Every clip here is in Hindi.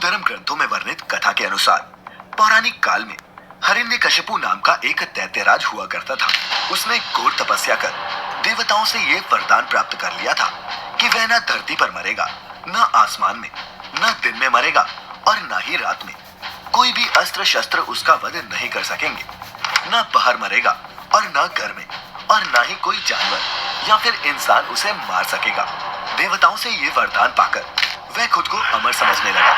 धर्म ग्रंथों में वर्णित कथा के अनुसार पौराणिक काल में हिरण्यकशिपु नाम का एक दैत्यराज हुआ करता था। उसने घोर तपस्या कर देवताओं से ये वरदान प्राप्त कर लिया था कि वह न धरती पर मरेगा, न आसमान में, न दिन में मरेगा और न ही रात में। कोई भी अस्त्र शस्त्र उसका वध नहीं कर सकेंगे। न बाहर मरेगा और न घर में, और न ही कोई जानवर या फिर इंसान उसे मार सकेगा। देवताओं से ये वरदान पाकर वह खुद को अमर समझने लगा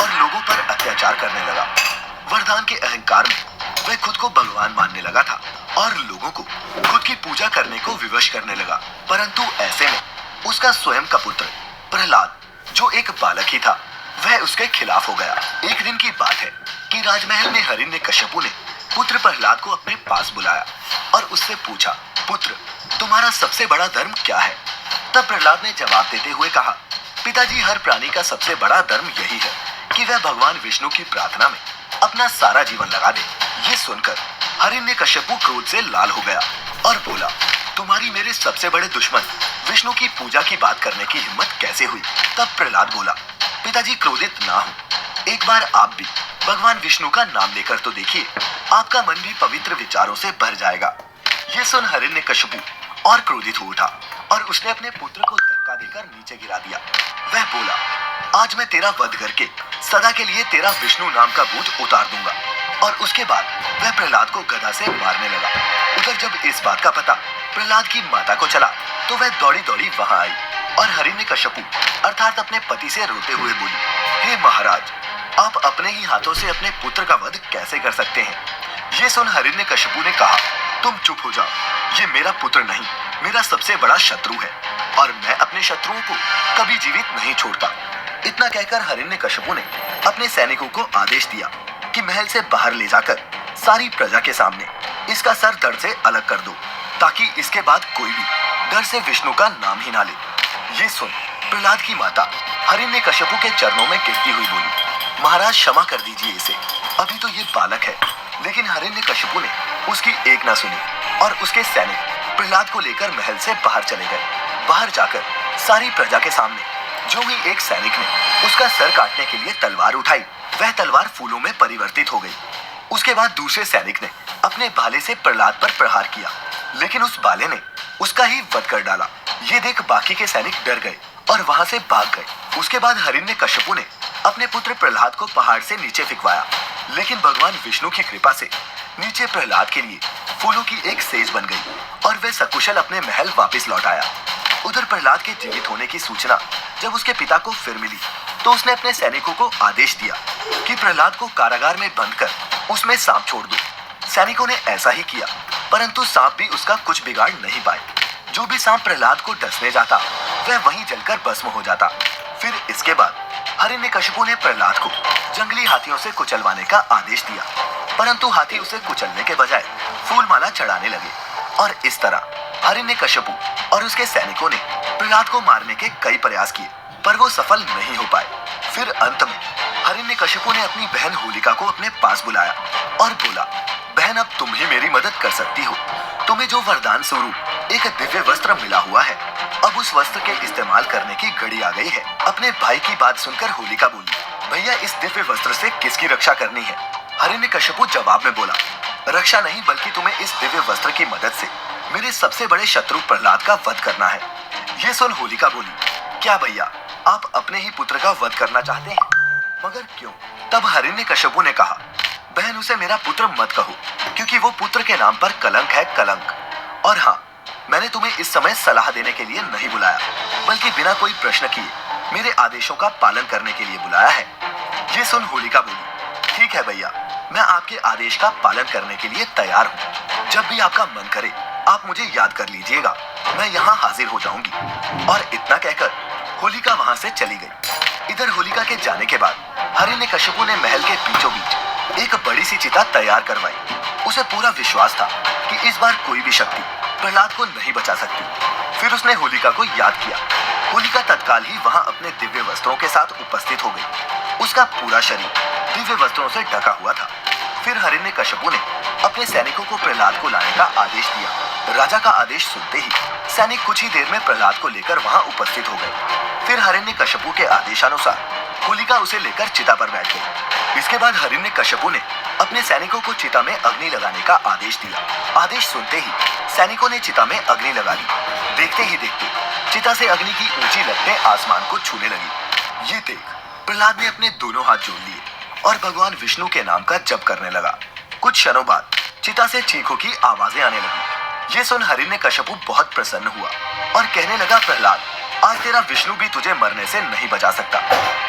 और लोगों पर अत्याचार करने लगा। वरदान के अहंकार में वह खुद को भगवान मानने लगा था और लोगों को खुद की पूजा करने को विवश करने लगा। परंतु ऐसे में उसका स्वयं का पुत्र प्रहलाद, जो एक बालक ही था, वह उसके खिलाफ हो गया। एक दिन की बात है कि राजमहल में हिरण्यकशिपु ने पुत्र प्रहलाद को अपने पास बुलाया और उससे पूछा, पुत्र, तुम्हारा सबसे बड़ा धर्म क्या है? तब प्रहलाद ने जवाब देते हुए कहा, पिताजी, हर प्राणी का सबसे बड़ा धर्म यही है कि वह भगवान विष्णु की प्रार्थना में अपना सारा जीवन लगा दे। ये सुनकर हिरण्यकशिपु क्रोध से लाल हो गया और बोला, तुम्हारी मेरे सबसे बड़े दुश्मन विष्णु की पूजा की बात करने की हिम्मत कैसे हुई? तब प्रहलाद बोला, पिताजी, क्रोधित ना हो। एक बार आप भी भगवान विष्णु का नाम लेकर तो देखिए, आपका मन भी पवित्र विचारों से भर जाएगा। ये सुन हिरण्यकशिपु और क्रोधित हो उठा और उसने अपने पुत्र को धक्का देकर नीचे गिरा दिया। वह बोला, आज मैं तेरा वध करके सदा के लिए तेरा विष्णु नाम का भूत उतार दूंगा। और उसके बाद वह प्रहलाद को गदा से मारने लगा। उधर जब इस बात का पता प्रहलाद की माता को चला तो वह दौड़ी दौड़ी वहां आई और हिरण्यकशिपु अर्थात अपने पति से रोते हुए बोली, हे महाराज, आप अपने ही हाथों से अपने पुत्र का वध कैसे कर सकते हैं? ये सुन हिरण्यकशिपु ने कहा, तुम चुप हो जाओ, ये मेरा पुत्र नहीं, मेरा सबसे बड़ा शत्रु है और मैं अपने शत्रुओं को कभी जीवित नहीं छोड़ता। इतना कहकर हिरण्यकशिपु ने अपने सैनिकों को आदेश दिया कि महल से बाहर ले जाकर सारी प्रजा के सामने इसका सर धड़ से अलग कर दो, ताकि इसके बाद कोई भी डर से विष्णु का नाम ही ना ले। ये सुन प्रहलाद की माता हिरण्यकशिपु के चरणों में गिरती हुई बोली, महाराज, क्षमा कर दीजिए इसे, अभी तो ये बालक है। लेकिन हिरण्यकशिपु ने उसकी एक ना सुनी और उसके सैनिक प्रहलाद को लेकर महल से बाहर चले गए। बाहर जाकर सारी प्रजा के सामने जो ही एक सैनिक ने उसका सर काटने के लिए तलवार उठाई, वह तलवार फूलों में परिवर्तित हो गई। उसके बाद दूसरे सैनिक ने अपने भाले से प्रहलाद पर प्रहार किया, लेकिन उस भाले ने उसका ही वध कर डाला। ये देख बाकी के सैनिक डर गए और वहां से भाग गए। उसके बाद हिरण्यकशिपु ने अपने पुत्र प्रहलाद को पहाड़ से नीचे फेंकवाया, लेकिन भगवान विष्णु की कृपा से नीचे प्रहलाद के लिए फूलों की एक सेज बन गई और वह सकुशल अपने महल वापस लौट आया। उधर प्रहलाद के जीवित होने की सूचना जब उसके पिता को फिर मिली तो उसने अपने सैनिकों को आदेश दिया कि प्रहलाद को कारागार में बंद कर उसमें सांप छोड़ दो। सैनिकों ने ऐसा ही किया, परंतु सांप भी उसका कुछ बिगाड़ नहीं पाए। जो भी सांप प्रहलाद को डसने जाता वह वहीं जलकर भस्म हो जाता। फिर इसके बाद हिरण्यकशिपु ने प्रहलाद को जंगली हाथियों से कुचलवाने का आदेश दिया, परंतु हाथी उसे कुचलने के बजाय फूलमाला चढ़ाने लगे और इस तरह हिरण्यकशिपु और उसके सैनिकों ने प्रहलाद को मारने के कई प्रयास किए, पर वो सफल नहीं हो पाए। फिर अंत में हिरण्यकशिपु ने अपनी बहन होलिका को अपने पास बुलाया और बोला, बहन, अब तुम ही मेरी मदद कर सकती हो। तुम्हें जो वरदान स्वरूप एक दिव्य वस्त्र मिला हुआ है, अब उस वस्त्र के इस्तेमाल करने की घड़ी आ गई है। अपने भाई की बात सुनकर होलिका बोली, भैया, इस दिव्य वस्त्र से किसकी रक्षा करनी है? हिरण्यकशिपु जवाब में बोला, रक्षा नहीं, बल्कि तुम्हें इस दिव्य वस्त्र की मदद से मेरे सबसे बड़े शत्रु प्रहलाद का वध करना है। ये सुन होलिका बोली, क्या भैया, आप अपने ही पुत्र का वध करना चाहते हैं? मगर क्यों? तब हिरण्यकशिपु ने कहा, बहन, उसे मेरा पुत्र मत कहो, क्योंकि वो पुत्र के नाम पर कलंक है, कलंक। और हाँ, मैंने तुम्हें इस समय सलाह देने के लिए नहीं बुलाया, बल्कि बिना कोई प्रश्न किए मेरे आदेशों का पालन करने के लिए बुलाया है। ये सुन होलिका बोली, ठीक है भैया, मैं आपके आदेश का पालन करने के लिए तैयार हूँ। जब भी आपका मन करे आप मुझे याद कर लीजिएगा, मैं यहाँ हाजिर हो जाऊंगी। और इतना कहकर होलिका वहां से चली गई। इधर होलिका के जाने के बाद हिरण्यकशिपु ने महल के बीचों बीच एक बड़ी सी चिता तैयार करवाई। उसे पूरा विश्वास था कि इस बार कोई भी शक्ति प्रहलाद को नहीं बचा सकती। फिर उसने होलिका को याद किया। होलिका तत्काल ही वहां अपने दिव्य वस्त्रों के साथ उपस्थित हो गई। उसका पूरा शरीर दिव्य वस्त्रों से ढका हुआ था। फिर हिरण्यकशिपु ने अपने सैनिकों को प्रहलाद को लाने का आदेश दिया। राजा का आदेश सुनते ही सैनिक कुछ ही देर में प्रहलाद को लेकर वहां उपस्थित हो गए। फिर हिरण्यकशिपु के आदेशानुसार होलिका उसे लेकर चिता पर बैठ गई। इसके बाद हिरण्यकश्यपु ने अपने सैनिकों को चिता में अग्नि लगाने का आदेश दिया। आदेश सुनते ही सैनिकों ने चिता में अग्नि लगा ली। देखते ही देखते चिता से अग्नि की ऊंची लपटें आसमान को छूने लगी। ये देख प्रहलाद ने अपने दोनों हाथ जोड़ लिए और भगवान विष्णु के नाम का जप करने लगा। कुछ क्षणों बाद चिता से चीखों की आवाजें आने लगी। ये सुन हिरण्यकश्यपु बहुत प्रसन्न हुआ और कहने लगा, प्रहलाद, आज तेरा विष्णु भी तुझे मरने से नहीं बचा सकता।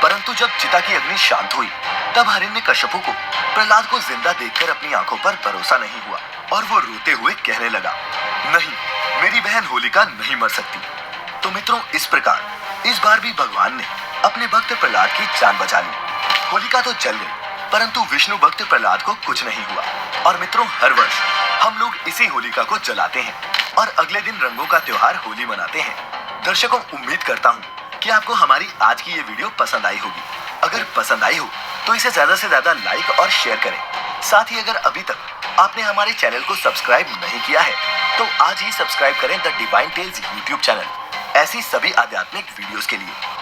परंतु जब चिता की अग्नि शांत हुई तब हिरण्यकश्यपु को प्रहलाद को जिंदा देखकर अपनी आंखों पर भरोसा नहीं हुआ और वो रोते हुए कहने लगा, नहीं, मेरी बहन होलिका नहीं मर सकती। तो मित्रों, इस प्रकार इस बार भी भगवान ने अपने भक्त प्रहलाद की जान बचा ली। होलिका तो जल गई परंतु विष्णु भक्त प्रहलाद को कुछ नहीं हुआ। और मित्रों, हर वर्ष हम लोग इसी होलिका को जलाते हैं और अगले दिन रंगों का त्योहार होली मनाते हैं। दर्शकों, उम्मीद करता हूँ कि आपको हमारी आज की ये वीडियो पसंद आई होगी। अगर पसंद आई हो तो इसे ज्यादा से ज्यादा लाइक और शेयर करें। साथ ही अगर अभी तक आपने हमारे चैनल को सब्सक्राइब नहीं किया है तो आज ही सब्सक्राइब करें the Divine Tales YouTube channel ऐसी सभी आध्यात्मिक वीडियोस के लिए।